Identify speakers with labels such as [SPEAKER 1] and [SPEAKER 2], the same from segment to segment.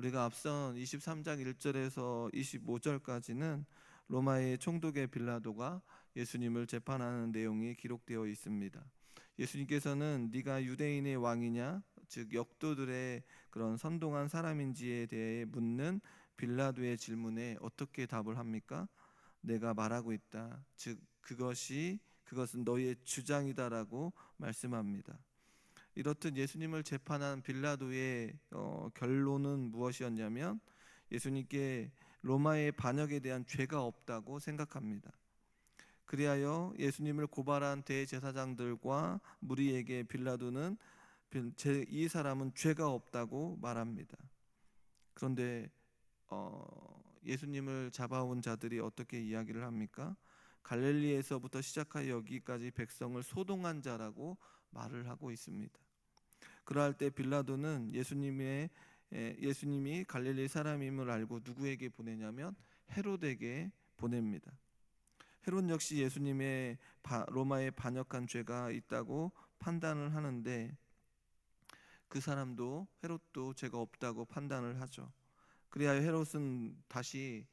[SPEAKER 1] 우리가 앞선 23장 1절에서 25절까지는 로마의 총독의 빌라도가 예수님을 재판하는 내용이 기록되어 있습니다. 예수님께서는 네가 유대인의 왕이냐, 즉 역도들의 그런 선동한 사람인지에 대해 묻는 빌라도의 질문에 어떻게 답을 합니까? 내가 말하고 있다. 즉 그것은 너희의 주장이다라고 말씀합니다. 이렇듯 예수님을 재판한 빌라도의 결론은 무엇이었냐면 예수님께 로마의 반역에 대한 죄가 없다고 생각합니다. 그리하여 예수님을 고발한 대제사장들과 무리에게 빌라도는 이 사람은 죄가 없다고 말합니다. 그런데 예수님을 잡아온 자들이 어떻게 이야기를 합니까? 갈릴리에서부터 시작하여 여기까지 백성을 소동한 자라고 말을 하고 있습니다. 그러할 때 빌라도는 예수님이 갈릴리 사람임을 알고 누구에게 보내냐면 헤롯에게 보냅니다. 헤롯 역시 예수님의 로마에 반역한 죄가 있다고 판단을 하는데 그 사람도 헤롯도 죄가 없다고 판단을 하죠. 그리하여 헤롯은 다시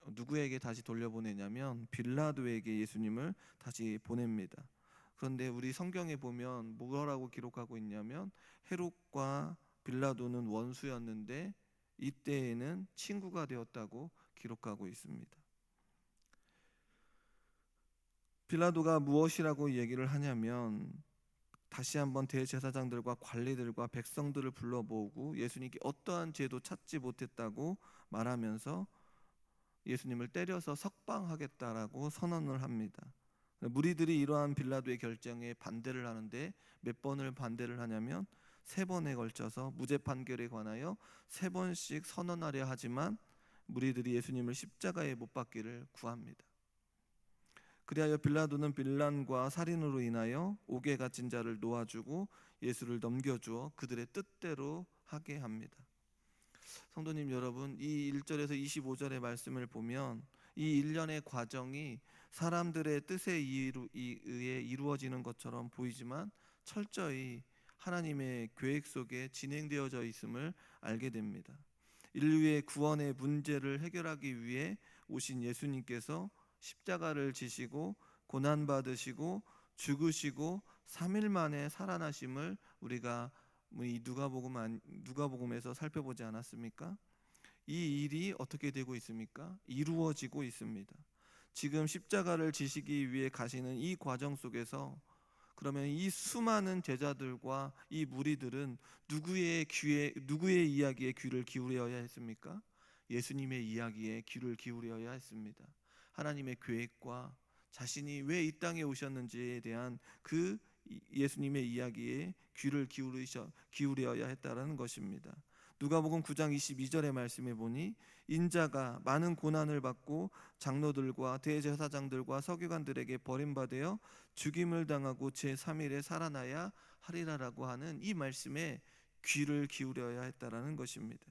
[SPEAKER 1] 누구에게 다시 돌려보내냐면 빌라도에게 예수님을 다시 보냅니다. 그런데 우리 성경에 보면 뭐라고 기록하고 있냐면 헤롯과 빌라도는 원수였는데 이때에는 친구가 되었다고 기록하고 있습니다. 빌라도가 무엇이라고 얘기를 하냐면 다시 한번 대제사장들과 관리들과 백성들을 불러 모으고 예수님께 어떠한 죄도 찾지 못했다고 말하면서 예수님을 때려서 석방하겠다라고 선언을 합니다. 무리들이 이러한 빌라도의 결정에 반대를 하는데 몇 번을 반대를 하냐면 3번에 걸쳐서 무죄 판결에 관하여 3번씩 선언하려 하지만 무리들이 예수님을 십자가에 못 박기를 구합니다. 그리하여 빌라도는 빌란과 살인으로 인하여 옥에 갇힌 자를 놓아주고 예수를 넘겨주어 그들의 뜻대로 하게 합니다. 성도님 여러분, 이 1절에서 25절의 말씀을 보면 이 일련의 과정이 사람들의 뜻에 의해 이루어지는 것처럼 보이지만 철저히 하나님의 계획 속에 진행되어져 있음을 알게 됩니다. 인류의 구원의 문제를 해결하기 위해 오신 예수님께서 십자가를 지시고 고난받으시고 죽으시고 3일 만에 살아나심을 우리가 이 누가복음에서 살펴보지 않았습니까? 이 일이 어떻게 되고 있습니까? 이루어지고 있습니다. 지금 십자가를 지시기 위해 가시는 이 과정 속에서 그러면 이 수많은 제자들과 이 무리들은 누구의 이야기에 귀를 기울여야 했습니까? 예수님의 이야기에 귀를 기울여야 했습니다. 하나님의 계획과 자신이 왜 이 땅에 오셨는지에 대한 그 예수님의 이야기에 귀를 기울여야 했다라는 것입니다. 누가복음 9장 22절의 말씀에 보니 인자가 많은 고난을 받고 장로들과 대제사장들과 서기관들에게 버림받아 죽임을 당하고 제3일에 살아나야 하리라라고 하는 이 말씀에 귀를 기울여야 했다라는 것입니다.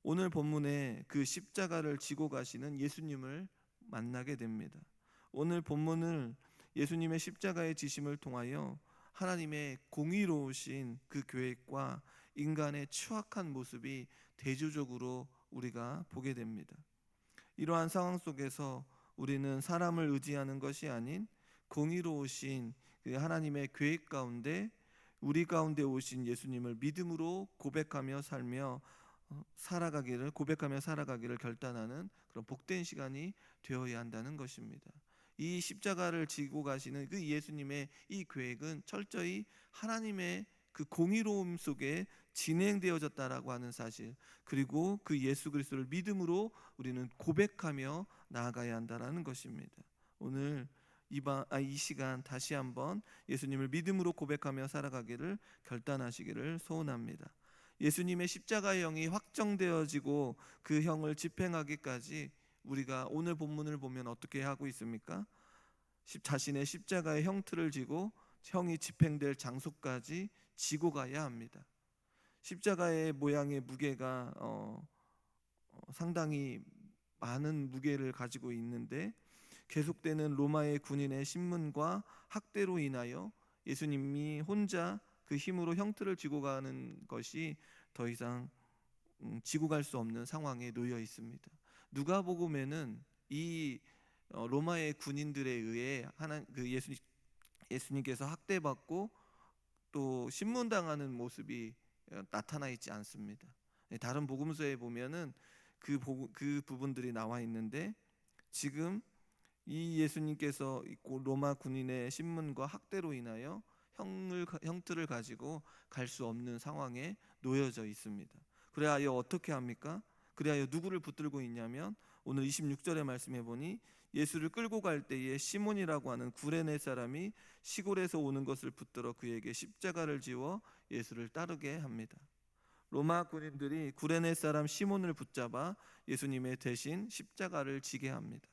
[SPEAKER 1] 오늘 본문에 그 십자가를 지고 가시는 예수님을 만나게 됩니다. 오늘 본문을 예수님의 십자가의 지심을 통하여 하나님의 공의로우신 그 계획과 인간의 추악한 모습이 대조적으로 우리가 보게 됩니다. 이러한 상황 속에서 우리는 사람을 의지하는 것이 아닌 공의로우신 그 하나님의 계획 가운데 우리 가운데 오신 예수님을 믿음으로 고백하며 살아가기를 결단하는 그런 복된 시간이 되어야 한다는 것입니다. 이 십자가를 지고 가시는 그 예수님의 이 계획은 철저히 하나님의 그 공의로움 속에 진행되어졌다라고 하는 사실, 그리고 그 예수 그리스도를 믿음으로 우리는 고백하며 나아가야 한다라는 것입니다. 오늘 이 시간 다시 한번 예수님을 믿음으로 고백하며 살아가기를 결단하시기를 소원합니다. 예수님의 십자가의 형이 확정되어지고 그 형을 집행하기까지 우리가 오늘 본문을 보면 어떻게 하고 있습니까? 자신의 십자가의 형틀을 지고 형이 집행될 장소까지 지고 가야 합니다. 십자가의 모양의 무게가 상당히 많은 무게를 가지고 있는데 계속되는 로마의 군인의 신문과 학대로 인하여 예수님이 혼자 그 힘으로 형틀을 지고 가는 것이 더 이상 지고 갈 수 없는 상황에 놓여 있습니다. 누가복음에는 이 로마의 군인들에 의해 예수님께서 학대받고 또 신문당하는 모습이 나타나 있지 않습니다. 다른 복음서에 보면은 그 부분들이 나와 있는데, 지금 이 예수님께서 로마 군인의 신문과 학대로 인하여 형틀을 가지고 갈 수 없는 상황에 놓여져 있습니다. 그래야 어떻게 합니까? 그래야 누구를 붙들고 있냐면, 오늘 26절의 말씀해 보니 예수를 끌고 갈 때에 시몬이라고 하는 구레네 사람이 시골에서 오는 것을 붙들어 그에게 십자가를 지워 예수를 따르게 합니다. 로마 군인들이 구레네 사람 시몬을 붙잡아 예수님의 대신 십자가를 지게 합니다.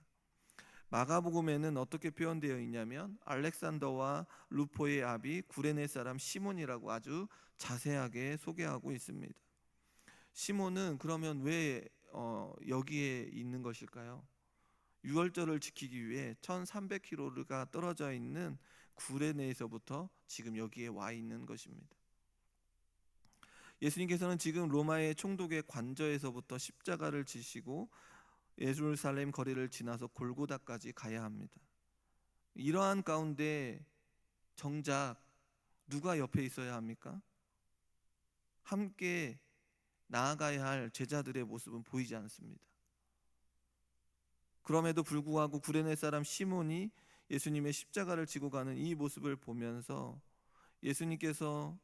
[SPEAKER 1] 마가복음에는 어떻게 표현되어 있냐면, 알렉산더와 루포의 아비 구레네 사람 시몬이라고 아주 자세하게 소개하고 있습니다. 시몬은 그러면 왜 여기에 있는 것일까요? 유월절을 지키기 위해 1300km가 떨어져 있는 구레네에서부터 지금 여기에 와 있는 것입니다. 예수님께서는 지금 로마의 총독의 관저에서부터 십자가를 지시고 예루살렘 거리를 지나서 골고다까지 가야 합니다. 이러한 가운데 정작 누가 옆에 있어야 합니까? 함께 나아가야 할 제자들의 모습은 보이지 않습니다. 그럼에도 불구하고 구레네 사람 시몬이 예수님의 십자가를 지고 가는 이 모습을 보면서 예수님께서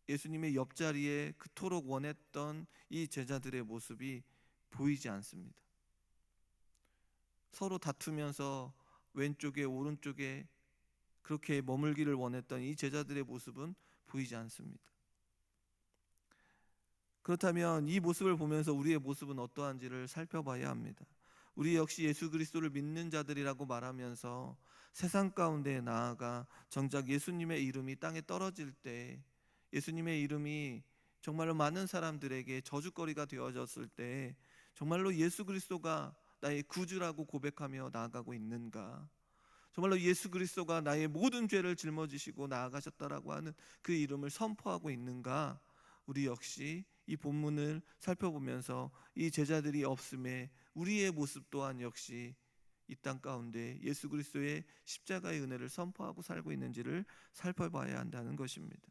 [SPEAKER 1] 예수님의 옆자리에 그토록 원했던 이 제자들의 모습이 보이지 않습니다. 서로 다투면서 왼쪽에 오른쪽에 그렇게 머물기를 원했던 이 제자들의 모습은 보이지 않습니다. 그렇다면 이 모습을 보면서 우리의 모습은 어떠한지를 살펴봐야 합니다. 우리 역시 예수 그리스도를 믿는 자들이라고 말하면서 세상 가운데 나아가 정작 예수님의 이름이 땅에 떨어질 때, 예수님의 이름이 정말로 많은 사람들에게 저주거리가 되어졌을 때 정말로 예수 그리스도가 나의 구주라고 고백하며 나아가고 있는가? 정말로 예수 그리스도가 나의 모든 죄를 짊어지시고 나아가셨다라고 하는 그 이름을 선포하고 있는가? 우리 역시 이 본문을 살펴보면서 이 제자들이 없음에 우리의 모습 또한 역시 이 땅 가운데 예수 그리스도의 십자가의 은혜를 선포하고 살고 있는지를 살펴봐야 한다는 것입니다.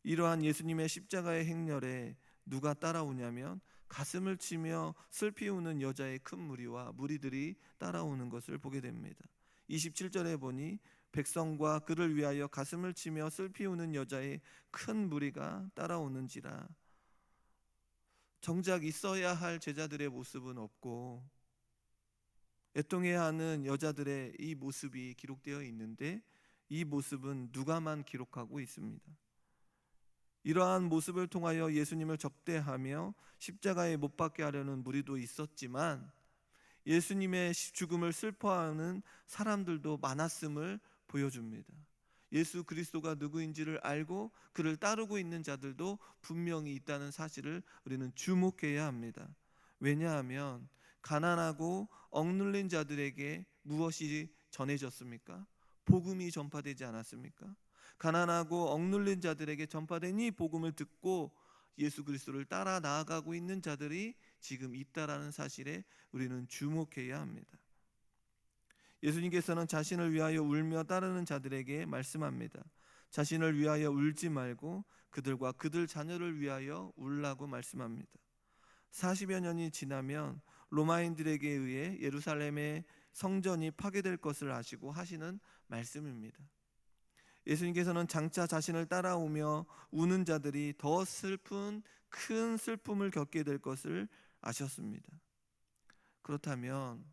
[SPEAKER 1] 이러한 예수님의 십자가의 행렬에 누가 따라오냐면, 가슴을 치며 슬피 우는 여자의 큰 무리와 무리들이 따라오는 것을 보게 됩니다. 27절에 보니 백성과 그를 위하여 가슴을 치며 슬피 우는 여자의 큰 무리가 따라오는지라. 정작 있어야 할 제자들의 모습은 없고 애통해야 하는 여자들의 이 모습이 기록되어 있는데, 이 모습은 누가만 기록하고 있습니다. 이러한 모습을 통하여 예수님을 적대하며 십자가에 못 박게 하려는 무리도 있었지만, 예수님의 죽음을 슬퍼하는 사람들도 많았음을 보여줍니다. 예수 그리스도가 누구인지를 알고 그를 따르고 있는 자들도 분명히 있다는 사실을 우리는 주목해야 합니다. 왜냐하면 가난하고 억눌린 자들에게 무엇이 전해졌습니까? 복음이 전파되지 않았습니까? 가난하고 억눌린 자들에게 전파된 이 복음을 듣고 예수 그리스도를 따라 나아가고 있는 자들이 지금 있다라는 사실에 우리는 주목해야 합니다. 예수님께서는 자신을 위하여 울며 따르는 자들에게 말씀합니다. 자신을 위하여 울지 말고 그들과 그들 자녀를 위하여 울라고 말씀합니다. 40여 년이 지나면 로마인들에게 의해 예루살렘의 성전이 파괴될 것을 아시고 하시는 말씀입니다. 예수님께서는 장차 자신을 따라오며 우는 자들이 더 슬픈 큰 슬픔을 겪게 될 것을 아셨습니다. 그렇다면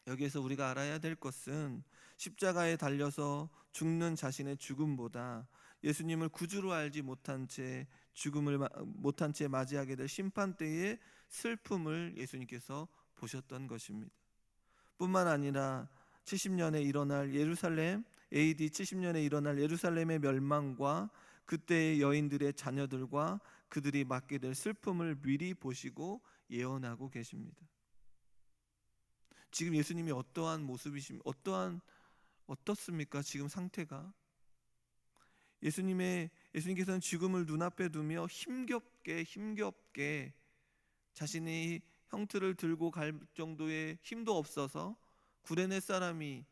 [SPEAKER 1] 여기에서 우리가 알아야 될 것은, 십자가에 달려서 죽는 자신의 죽음보다 예수님을 구주로 알지 못한 채 맞이하게 될 심판 때의 슬픔을 예수님께서 보셨던 것입니다. 뿐만 아니라 70년에 일어날 예루살렘 AD 70년에 일어날 예루살렘의 멸망과 그때의 여인들의 자녀들과 그들이 맞게 될 슬픔을 미리 보시고 예언하고 계십니다. 지금 예수님이 어떻습니까? 지금 상태가 예수님의 예수님께서는 죽음을 눈앞에 두며 힘겹게 자신이 형틀을 들고 갈 정도의 힘도 없어서 구레네 사람이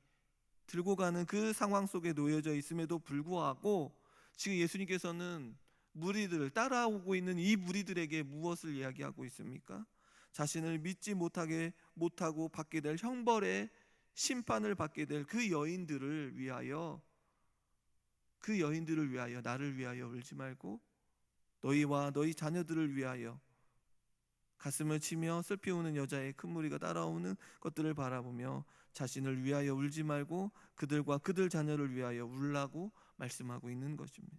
[SPEAKER 1] 들고 가는 그 상황 속에 놓여져 있음에도 불구하고 지금 예수님께서는 무리들을 따라오고 있는 이 무리들에게 무엇을 이야기하고 있습니까? 자신을 믿지 못하고 받게 될 형벌의 심판을 받게 될 그 여인들을 위하여 나를 위하여 울지 말고 너희와 너희 자녀들을 위하여 가슴을 치며 슬피 우는 여자의 큰 무리가 따라오는 것들을 바라보며 자신을 위하여 울지 말고 그들과 그들 자녀를 위하여 울라고 말씀하고 있는 것입니다.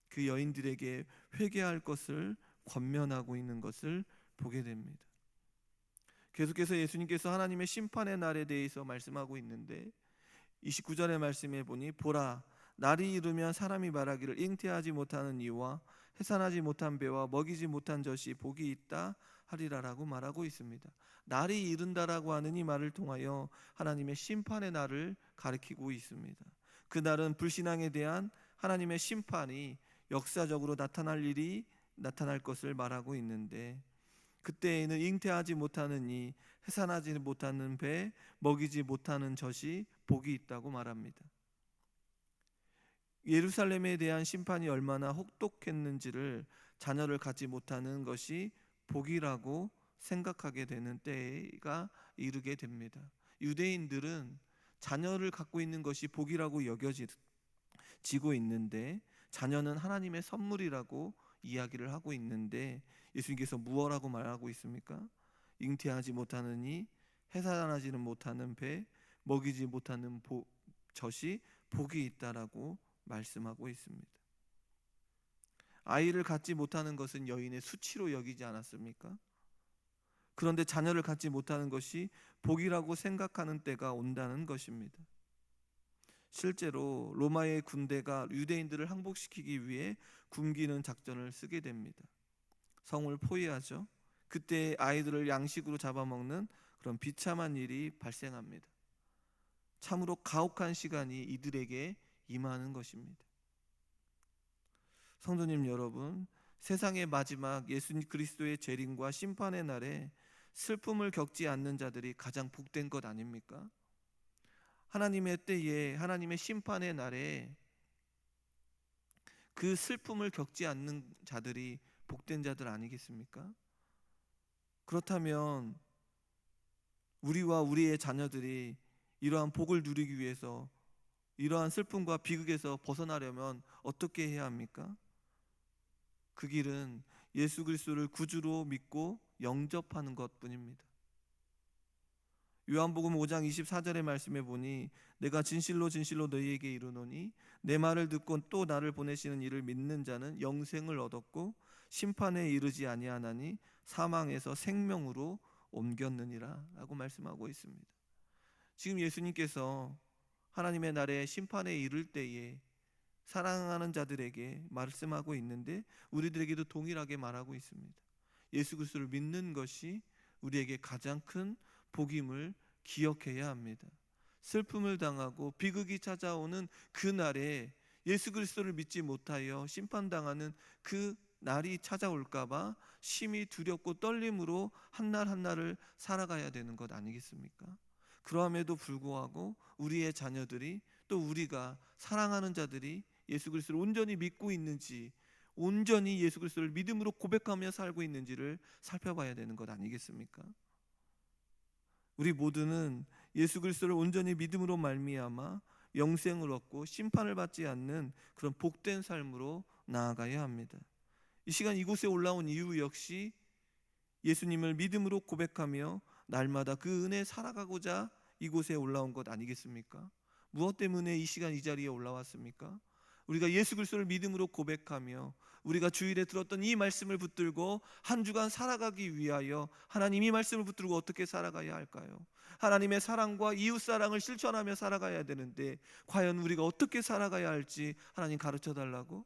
[SPEAKER 1] 그 여인들에게 회개할 것을 권면하고 있는 것을 보게 됩니다. 계속해서 예수님께서 하나님의 심판의 날에 대해서 말씀하고 있는데 29절의 말씀에 보니 보라 날이 이르면 사람이 말하기를 잉태하지 못하는 이와 해산하지 못한 배와 먹이지 못한 젖이 복이 있다 하리라라고 말하고 있습니다. 날이 이른다라고 하는 이 말을 통하여 하나님의 심판의 날을 가리키고 있습니다. 그 날은 불신앙에 대한 하나님의 심판이 역사적으로 나타날 것을 말하고 있는데 그때에는 잉태하지 못하는 이, 해산하지 못하는 배, 먹이지 못하는 젖이 복이 있다고 말합니다. 예루살렘에 대한 심판이 얼마나 혹독했는지를 자녀를 갖지 못하는 것이 복이라고 생각하게 되는 때가 이르게 됩니다. 유대인들은 자녀를 갖고 있는 것이 복이라고 여겨지고 있는데 자녀는 하나님의 선물이라고 이야기를 하고 있는데 예수님께서 무엇라고 말하고 있습니까? 잉태하지 못하는 이, 해산하지는 못하는 배, 먹이지 못하는 젖이 복이 있다라고 말씀하고 있습니다. 아이를 갖지 못하는 것은 여인의 수치로 여기지 않았습니까? 그런데 자녀를 갖지 못하는 것이 복이라고 생각하는 때가 온다는 것입니다. 실제로 로마의 군대가 유대인들을 항복시키기 위해 굶기는 작전을 쓰게 됩니다. 성을 포위하죠. 그때 아이들을 양식으로 잡아먹는 그런 비참한 일이 발생합니다. 참으로 가혹한 시간이 이들에게 임하는 것입니다. 성도님 여러분, 세상의 마지막 예수 그리스도의 재림과 심판의 날에 슬픔을 겪지 않는 자들이 가장 복된 것 아닙니까? 하나님의 때에, 하나님의 심판의 날에 그 슬픔을 겪지 않는 자들이 복된 자들 아니겠습니까? 그렇다면 우리와 우리의 자녀들이 이러한 복을 누리기 위해서 이러한 슬픔과 비극에서 벗어나려면 어떻게 해야 합니까? 그 길은 예수 그리스도를 구주로 믿고 영접하는 것뿐입니다. 요한복음 5장 24절의 말씀에 보니 내가 진실로 너희에게 이르노니 내 말을 듣고 또 나를 보내시는 이를 믿는 자는 영생을 얻었고 심판에 이르지 아니하나니 사망에서 생명으로 옮겼느니라 라고 말씀하고 있습니다. 지금 예수님께서 하나님의 날에 심판에 이를 때에 사랑하는 자들에게 말씀하고 있는데 우리들에게도 동일하게 말하고 있습니다. 예수 그리스도를 믿는 것이 우리에게 가장 큰 복임을 기억해야 합니다. 슬픔을 당하고 비극이 찾아오는 그 날에 예수 그리스도를 믿지 못하여 심판당하는 그 날이 찾아올까봐 심히 두렵고 떨림으로 한 날 한 날을 살아가야 되는 것 아니겠습니까? 그럼에도 불구하고 우리의 자녀들이 또 우리가 사랑하는 자들이 예수 그리스도를 온전히 믿고 있는지, 온전히 예수 그리스도를 믿음으로 고백하며 살고 있는지를 살펴봐야 되는 것 아니겠습니까? 우리 모두는 예수 그리스도를 온전히 믿음으로 말미암아 영생을 얻고 심판을 받지 않는 그런 복된 삶으로 나아가야 합니다. 이 시간 이곳에 올라온 이유 역시 예수님을 믿음으로 고백하며 날마다 그 은혜에 살아가고자 이곳에 올라온 것 아니겠습니까? 무엇 때문에 이 시간 이 자리에 올라왔습니까? 우리가 예수 그리스도를 믿음으로 고백하며 우리가 주일에 들었던 이 말씀을 붙들고 한 주간 살아가기 위하여 하나님 이 말씀을 붙들고 어떻게 살아가야 할까요? 하나님의 사랑과 이웃 사랑을 실천하며 살아가야 되는데 과연 우리가 어떻게 살아가야 할지 하나님 가르쳐 달라고,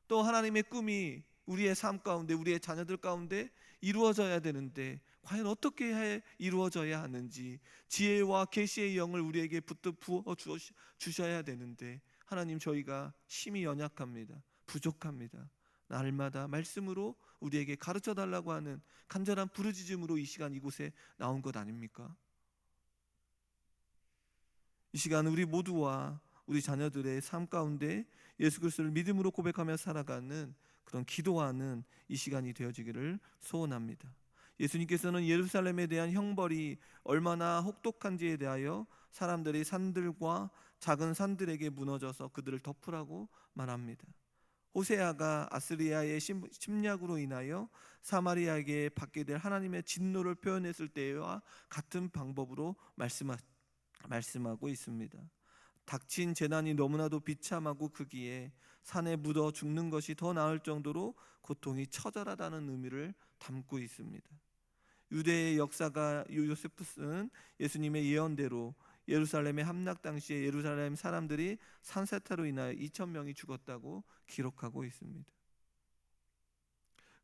[SPEAKER 1] 또 하나님의 꿈이 우리의 삶 가운데 우리의 자녀들 가운데 이루어져야 되는데 과연 어떻게 해 이루어져야 하는지 지혜와 계시의 영을 우리에게 부어 주셔야 되는데 하나님, 저희가 심히 연약합니다. 부족합니다. 날마다 말씀으로 우리에게 가르쳐 달라고 하는 간절한 부르짖음으로 이 시간 이곳에 나온 것 아닙니까? 이 시간 우리 모두와 우리 자녀들의 삶 가운데 예수 그리스도를 믿음으로 고백하며 살아가는 그런 기도하는 이 시간이 되어지기를 소원합니다. 예수님께서는 예루살렘에 대한 형벌이 얼마나 혹독한지에 대하여 사람들이 산들과 작은 산들에게 무너져서 그들을 덮으라고 말합니다. 호세아가 아스리아의 침략으로 인하여 사마리아에게 받게 될 하나님의 진노를 표현했을 때와 같은 방법으로 말씀하고 있습니다. 닥친 재난이 너무나도 비참하고 크기에 산에 묻어 죽는 것이 더 나을 정도로 고통이 처절하다는 의미를 담고 있습니다. 유대의 역사가 요세푸스는 예수님의 예언대로 예루살렘의 함락 당시에 예루살렘 사람들이 산세타로 인하여 2,000명이 죽었다고 기록하고 있습니다.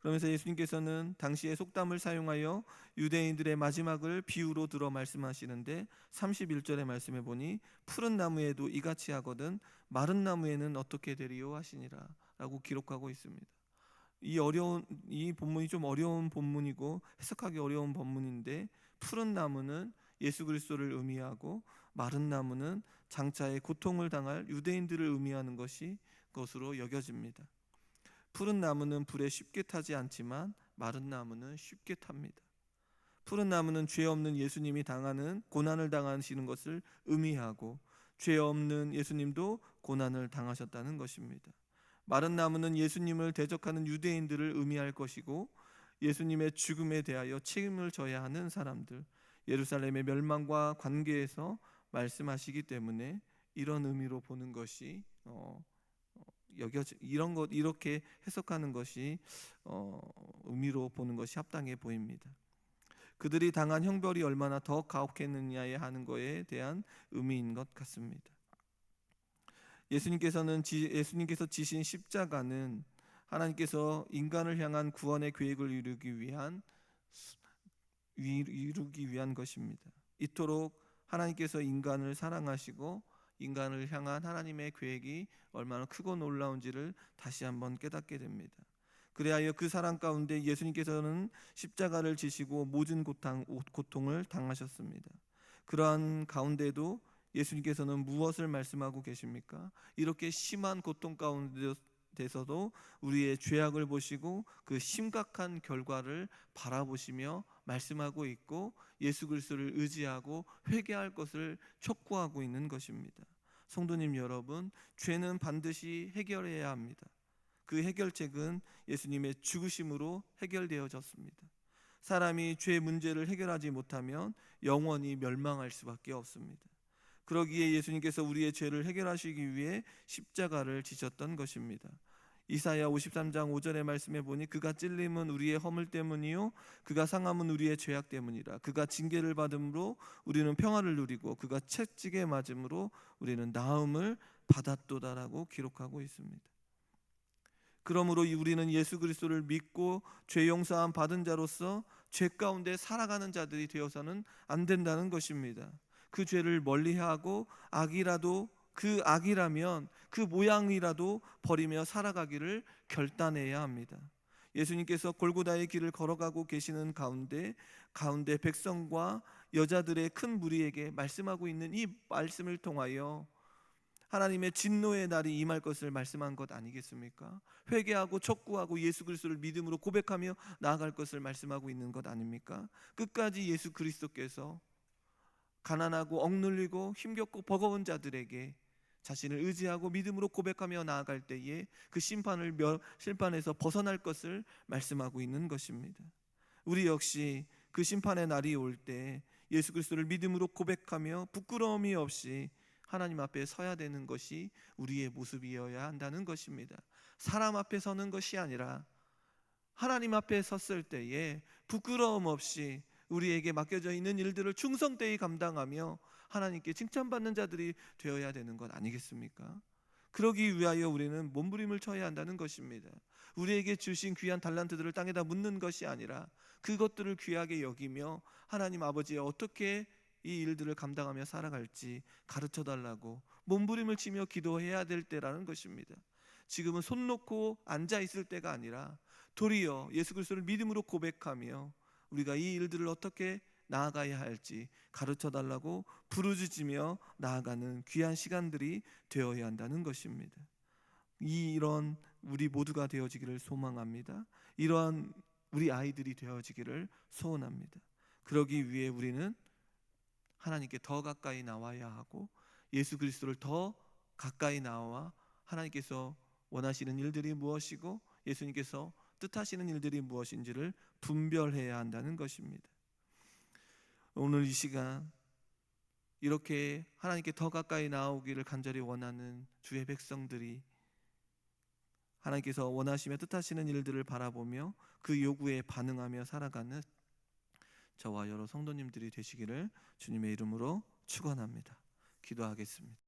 [SPEAKER 1] 그러면서 예수님께서는 당시의 속담을 사용하여 유대인들의 마지막을 비유로 들어 말씀하시는데 31절의 말씀에 보니 푸른 나무에도 이같이 하거든 마른 나무에는 어떻게 되리요 하시니라 라고 기록하고 있습니다. 이 본문이 좀 어려운 본문이고 해석하기 어려운 본문인데, 푸른 나무는 예수 그리스도를 의미하고 마른 나무는 장차에 고통을 당할 유대인들을 의미하는 것으로 여겨집니다. 푸른 나무는 불에 쉽게 타지 않지만 마른 나무는 쉽게 탑니다. 푸른 나무는 죄 없는 예수님이 당하는 고난을 당하시는 것을 의미하고 죄 없는 예수님도 고난을 당하셨다는 것입니다. 마른 나무는 예수님을 대적하는 유대인들을 의미할 것이고 예수님의 죽음에 대하여 책임을 져야 하는 사람들, 예루살렘의 멸망과 관계에서 말씀하시기 때문에 이런 의미로 보는 것이 이렇게 해석하는 것이 의미로 보는 것이 합당해 보입니다. 그들이 당한 형벌이 얼마나 더 가혹했느냐에 하는 것에 대한 의미인 것 같습니다. 예수님께서 지신 십자가는 하나님께서 인간을 향한 구원의 계획을 이루기 위한 것입니다. 이토록 하나님께서 인간을 사랑하시고 인간을 향한 하나님의 계획이 얼마나 크고 놀라운지를 다시 한번 깨닫게 됩니다. 그래야 그 사랑 가운데 예수님께서는 십자가를 지시고 모든 고통을 당하셨습니다. 그러한 가운데도 예수님께서는 무엇을 말씀하고 계십니까? 이렇게 심한 고통 가운데서도 우리의 죄악을 보시고 그 심각한 결과를 바라보시며 말씀하고 있고 예수 그리스도를 의지하고 회개할 것을 촉구하고 있는 것입니다. 성도님 여러분, 죄는 반드시 해결해야 합니다. 그 해결책은 예수님의 죽으심으로 해결되어졌습니다. 사람이 죄 문제를 해결하지 못하면 영원히 멸망할 수밖에 없습니다. 그러기에 예수님께서 우리의 죄를 해결하시기 위해 십자가를 지셨던 것입니다. 이사야 53장 5절의 말씀에 보니 그가 찔림은 우리의 허물 때문이요 그가 상함은 우리의 죄악 때문이라. 그가 징계를 받음으로 우리는 평화를 누리고 그가 채찍에 맞음으로 우리는 나음을 받았도다라고 기록하고 있습니다. 그러므로 우리는 예수 그리스도를 믿고 죄 용서함 받은 자로서 죄 가운데 살아가는 자들이 되어서는 안 된다는 것입니다. 그 죄를 멀리하고 그 악이라면 그 모양이라도 버리며 살아가기를 결단해야 합니다. 예수님께서 골고다의 길을 걸어가고 계시는 가운데 백성과 여자들의 큰 무리에게 말씀하고 있는 이 말씀을 통하여 하나님의 진노의 날이 임할 것을 말씀한 것 아니겠습니까? 회개하고 촉구하고 예수 그리스도를 믿음으로 고백하며 나아갈 것을 말씀하고 있는 것 아닙니까? 끝까지 예수 그리스도께서 가난하고 억눌리고 힘겹고 버거운 자들에게 자신을 의지하고 믿음으로 고백하며 나아갈 때에 그 심판에서 벗어날 것을 말씀하고 있는 것입니다. 우리 역시 그 심판의 날이 올 때 예수 그리스도를 믿음으로 고백하며 부끄러움이 없이 하나님 앞에 서야 되는 것이 우리의 모습이어야 한다는 것입니다. 사람 앞에 서는 것이 아니라 하나님 앞에 섰을 때에 부끄러움 없이 우리에게 맡겨져 있는 일들을 충성되이 감당하며 하나님께 칭찬받는 자들이 되어야 되는 것 아니겠습니까? 그러기 위하여 우리는 몸부림을 쳐야 한다는 것입니다. 우리에게 주신 귀한 달란트들을 땅에다 묻는 것이 아니라 그것들을 귀하게 여기며 하나님 아버지에 어떻게 이 일들을 감당하며 살아갈지 가르쳐 달라고 몸부림을 치며 기도해야 될 때라는 것입니다. 지금은 손 놓고 앉아 있을 때가 아니라 도리어 예수 그리스도를 믿음으로 고백하며 우리가 이 일들을 어떻게 나아가야 할지 가르쳐 달라고 부르짖으며 나아가는 귀한 시간들이 되어야 한다는 것입니다. 이런 우리 모두가 되어지기를 소망합니다. 이러한 우리 아이들이 되어지기를 소원합니다. 그러기 위해 우리는 하나님께 더 가까이 나와야 하고 예수 그리스도를 더 가까이 나와 하나님께서 원하시는 일들이 무엇이고 예수님께서 뜻하시는 일들이 무엇인지를 분별해야 한다는 것입니다. 오늘 이 시간 이렇게 하나님께 더 가까이 나오기를 간절히 원하는 주의 백성들이 하나님께서 원하시며 뜻하시는 일들을 바라보며 그 요구에 반응하며 살아가는 저와 여러 성도님들이 되시기를 주님의 이름으로 축원합니다. 기도하겠습니다.